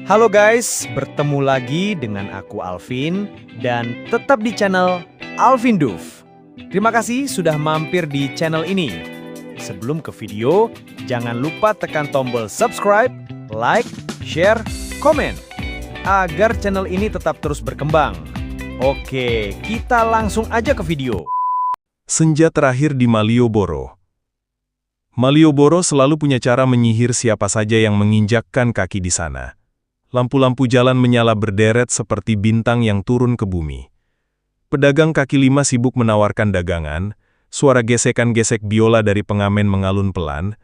Halo guys, bertemu lagi dengan aku Alvin dan tetap di channel Alvin Duf. Terima kasih sudah mampir di channel ini. Sebelum ke video, jangan lupa tekan tombol subscribe, like, share, komen agar channel ini tetap terus berkembang. Oke, kita langsung aja ke video. Senja terakhir di Malioboro. Malioboro selalu punya cara menyihir siapa saja yang menginjakkan kaki di sana. Lampu-lampu jalan menyala berderet seperti bintang yang turun ke bumi. Pedagang kaki lima sibuk menawarkan dagangan, suara gesekan-gesek biola dari pengamen mengalun pelan,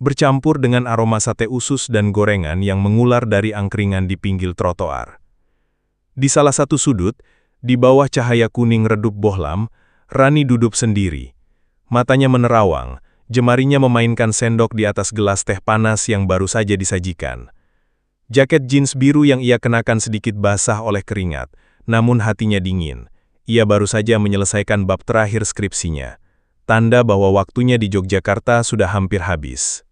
bercampur dengan aroma sate usus dan gorengan yang mengular dari angkringan di pinggir trotoar. Di salah satu sudut, di bawah cahaya kuning redup bohlam, Rani duduk sendiri. Matanya menerawang, jemarinya memainkan sendok di atas gelas teh panas yang baru saja disajikan. Jaket jeans biru yang ia kenakan sedikit basah oleh keringat, namun hatinya dingin. Ia baru saja menyelesaikan bab terakhir skripsinya. Tanda bahwa waktunya di Yogyakarta sudah hampir habis.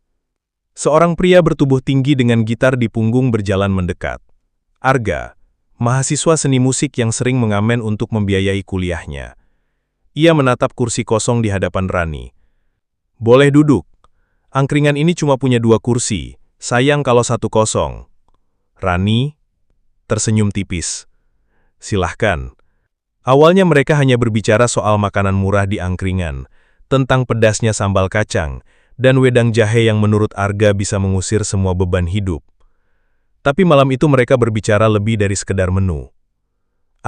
Seorang pria bertubuh tinggi dengan gitar di punggung berjalan mendekat. Arga, mahasiswa seni musik yang sering mengamen untuk membiayai kuliahnya. Ia menatap kursi kosong di hadapan Rani. Boleh duduk. Angkringan ini cuma punya 2 kursi, sayang kalau 1 kosong. Rani tersenyum tipis. Silahkan. Awalnya mereka hanya berbicara soal makanan murah di angkringan, tentang pedasnya sambal kacang, dan wedang jahe yang menurut Arga bisa mengusir semua beban hidup. Tapi malam itu mereka berbicara lebih dari sekedar menu.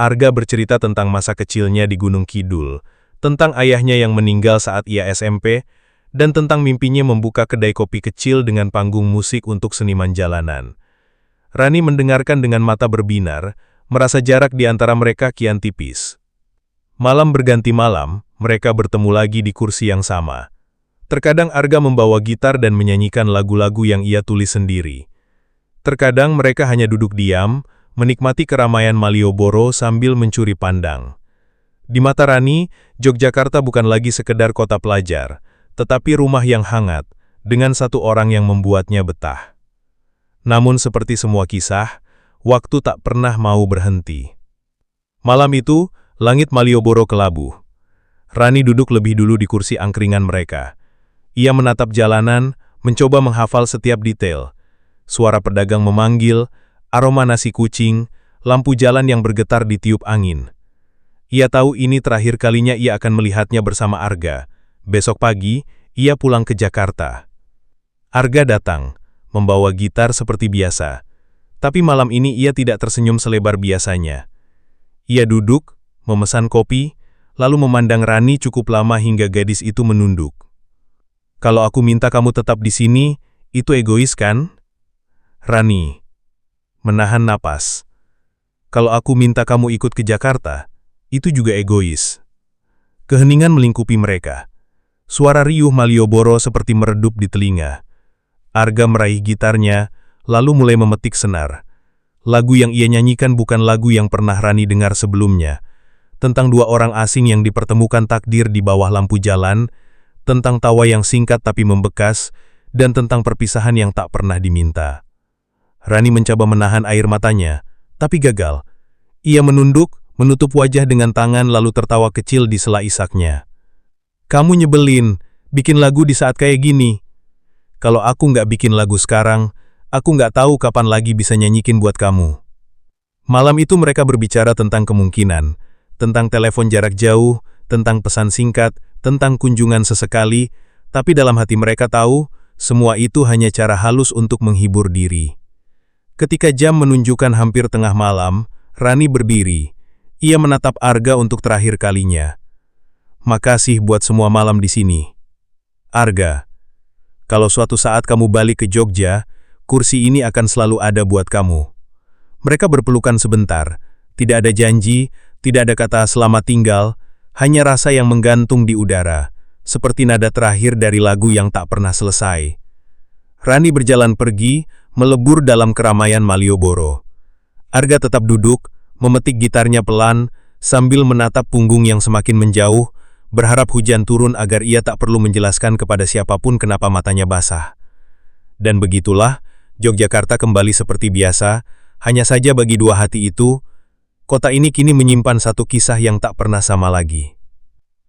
Arga bercerita tentang masa kecilnya di Gunung Kidul, tentang ayahnya yang meninggal saat ia SMP, dan tentang mimpinya membuka kedai kopi kecil dengan panggung musik untuk seniman jalanan. Rani mendengarkan dengan mata berbinar, merasa jarak di antara mereka kian tipis. Malam berganti malam, mereka bertemu lagi di kursi yang sama. Terkadang Arga membawa gitar dan menyanyikan lagu-lagu yang ia tulis sendiri. Terkadang mereka hanya duduk diam, menikmati keramaian Malioboro sambil mencuri pandang. Di mata Rani, Yogyakarta bukan lagi sekedar kota pelajar, tetapi rumah yang hangat, dengan satu orang yang membuatnya betah. Namun seperti semua kisah, waktu tak pernah mau berhenti. Malam itu, langit Malioboro kelabu. Rani duduk lebih dulu di kursi angkringan mereka. Ia menatap jalanan, mencoba menghafal setiap detail. Suara pedagang memanggil, aroma nasi kucing, lampu jalan yang bergetar ditiup angin. Ia tahu ini terakhir kalinya ia akan melihatnya bersama Arga. Besok pagi, ia pulang ke Jakarta. Arga datang, membawa gitar seperti biasa. Tapi malam ini ia tidak tersenyum selebar biasanya. Ia duduk, memesan kopi, lalu memandang Rani cukup lama hingga gadis itu menunduk. Kalau aku minta kamu tetap di sini, itu egois kan? Rani menahan napas. Kalau aku minta kamu ikut ke Jakarta, itu juga egois. Keheningan melingkupi mereka. Suara riuh Malioboro seperti meredup di telinga. Arga meraih gitarnya, lalu mulai memetik senar. Lagu yang ia nyanyikan bukan lagu yang pernah Rani dengar sebelumnya. Tentang 2 orang asing yang dipertemukan takdir di bawah lampu jalan, tentang tawa yang singkat tapi membekas, dan tentang perpisahan yang tak pernah diminta. Rani mencoba menahan air matanya, tapi gagal. Ia menunduk, menutup wajah dengan tangan lalu tertawa kecil di sela isaknya. Kamu nyebelin, bikin lagu di saat kayak gini. Kalau aku nggak bikin lagu sekarang, aku nggak tahu kapan lagi bisa nyanyikin buat kamu. Malam itu mereka berbicara tentang kemungkinan, tentang telepon jarak jauh, tentang pesan singkat, tentang kunjungan sesekali, tapi dalam hati mereka tahu, semua itu hanya cara halus untuk menghibur diri. Ketika jam menunjukkan hampir tengah malam, Rani berdiri. Ia menatap Arga untuk terakhir kalinya. Makasih buat semua malam di sini. Arga, kalau suatu saat kamu balik ke Jogja, kursi ini akan selalu ada buat kamu. Mereka berpelukan sebentar. Tidak ada janji, tidak ada kata selamat tinggal, hanya rasa yang menggantung di udara, seperti nada terakhir dari lagu yang tak pernah selesai. Rani berjalan pergi, melebur dalam keramaian Malioboro. Arga tetap duduk, memetik gitarnya pelan, sambil menatap punggung yang semakin menjauh, berharap hujan turun agar ia tak perlu menjelaskan kepada siapapun kenapa matanya basah. Dan begitulah, Yogyakarta kembali seperti biasa, Hanya saja bagi dua hati itu, kota ini kini menyimpan satu kisah yang tak pernah sama lagi.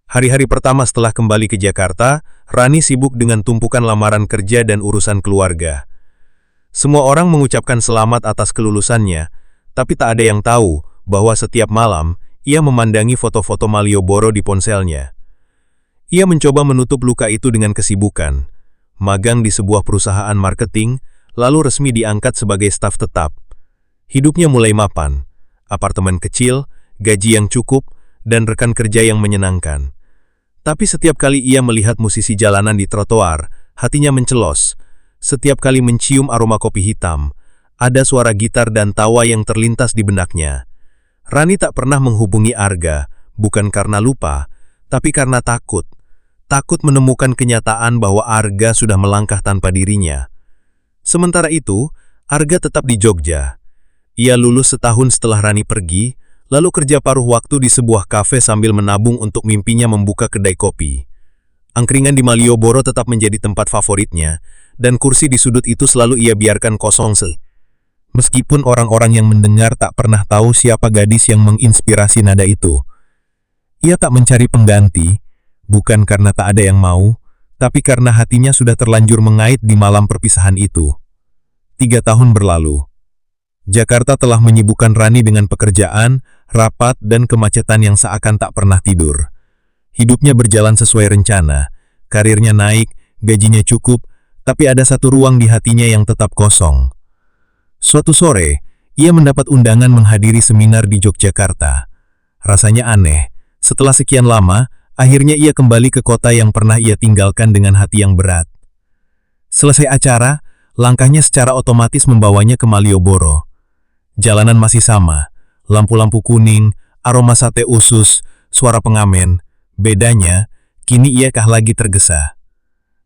Hari-hari pertama setelah kembali ke Jakarta, Rani sibuk dengan tumpukan lamaran kerja dan urusan keluarga. Semua orang mengucapkan selamat atas kelulusannya, tapi tak ada yang tahu bahwa setiap malam ia memandangi foto-foto Malioboro di ponselnya. Ia mencoba menutup luka itu dengan kesibukan, magang di sebuah perusahaan marketing, lalu resmi diangkat sebagai staf tetap. Hidupnya mulai mapan, apartemen kecil, gaji yang cukup, dan rekan kerja yang menyenangkan. Tapi setiap kali ia melihat musisi jalanan di trotoar, hatinya mencelos. Setiap kali mencium aroma kopi hitam, ada suara gitar dan tawa yang terlintas di benaknya. Rani tak pernah menghubungi Arga, bukan karena lupa, tapi karena takut. Takut menemukan kenyataan bahwa Arga sudah melangkah tanpa dirinya. Sementara itu, Arga tetap di Jogja. Ia lulus setahun setelah Rani pergi, lalu kerja paruh waktu di sebuah kafe sambil menabung untuk mimpinya membuka kedai kopi. Angkringan di Malioboro tetap menjadi tempat favoritnya, dan kursi di sudut itu selalu ia biarkan kosong meskipun orang-orang yang mendengar tak pernah tahu siapa gadis yang menginspirasi nada itu. Ia tak mencari pengganti, bukan karena tak ada yang mau, tapi karena hatinya sudah terlanjur mengait di malam perpisahan itu. 3 tahun berlalu. Jakarta telah menyibukkan Rani dengan pekerjaan, rapat, dan kemacetan yang seakan tak pernah tidur. Hidupnya berjalan sesuai rencana, karirnya naik, gajinya cukup, tapi ada satu ruang di hatinya yang tetap kosong. Suatu sore, ia mendapat undangan menghadiri seminar di Yogyakarta. Rasanya aneh, setelah sekian lama, akhirnya ia kembali ke kota yang pernah ia tinggalkan dengan hati yang berat. Selesai acara, langkahnya secara otomatis membawanya ke Malioboro. Jalanan masih sama, lampu-lampu kuning, aroma sate usus, suara pengamen. Bedanya, kini ia lagi tergesa.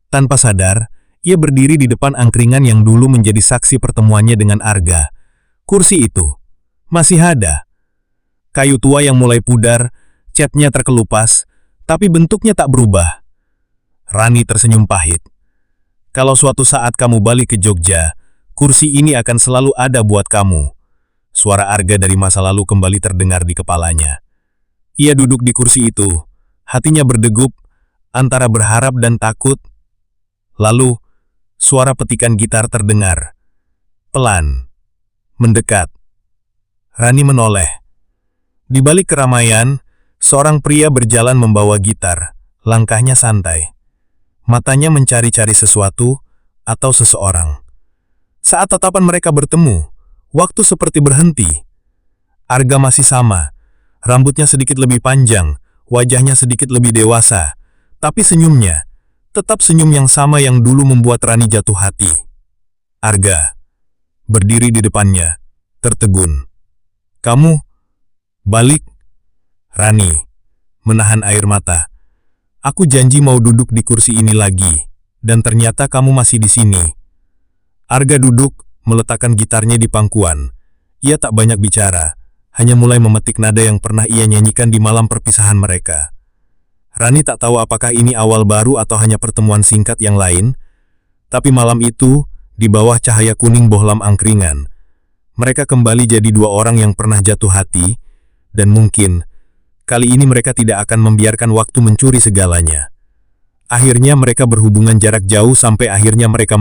Tanpa sadar, ia berdiri di depan angkringan yang dulu menjadi saksi pertemuannya dengan Arga. Kursi itu masih ada. Kayu tua yang mulai pudar, catnya terkelupas, tapi bentuknya tak berubah. Rani tersenyum pahit. Kalau suatu saat kamu balik ke Jogja, kursi ini akan selalu ada buat kamu. Suara Arga dari masa lalu kembali terdengar di kepalanya. Ia duduk di kursi itu, hatinya berdegup, antara berharap dan takut. Lalu, suara petikan gitar terdengar. Pelan. Mendekat. Rani menoleh. Di balik keramaian, seorang pria berjalan membawa gitar, langkahnya santai. Matanya mencari-cari sesuatu atau seseorang. Saat tatapan mereka bertemu, waktu seperti berhenti. Arga masih sama, rambutnya sedikit lebih panjang, wajahnya sedikit lebih dewasa, tapi senyumnya, tetap senyum yang sama yang dulu membuat Rani jatuh hati. Arga berdiri di depannya, tertegun. Kamu balik? Rani menahan air mata. Aku janji mau duduk di kursi ini lagi, dan ternyata kamu masih di sini. Arga duduk, meletakkan gitarnya di pangkuan. Ia tak banyak bicara, hanya mulai memetik nada yang pernah ia nyanyikan di malam perpisahan mereka. Rani tak tahu apakah ini awal baru atau hanya pertemuan singkat yang lain, tapi malam itu, di bawah cahaya kuning bohlam angkringan, mereka kembali jadi dua orang yang pernah jatuh hati, dan mungkin, kali ini mereka tidak akan membiarkan waktu mencuri segalanya. Akhirnya mereka berhubungan jarak jauh sampai akhirnya mereka menikah.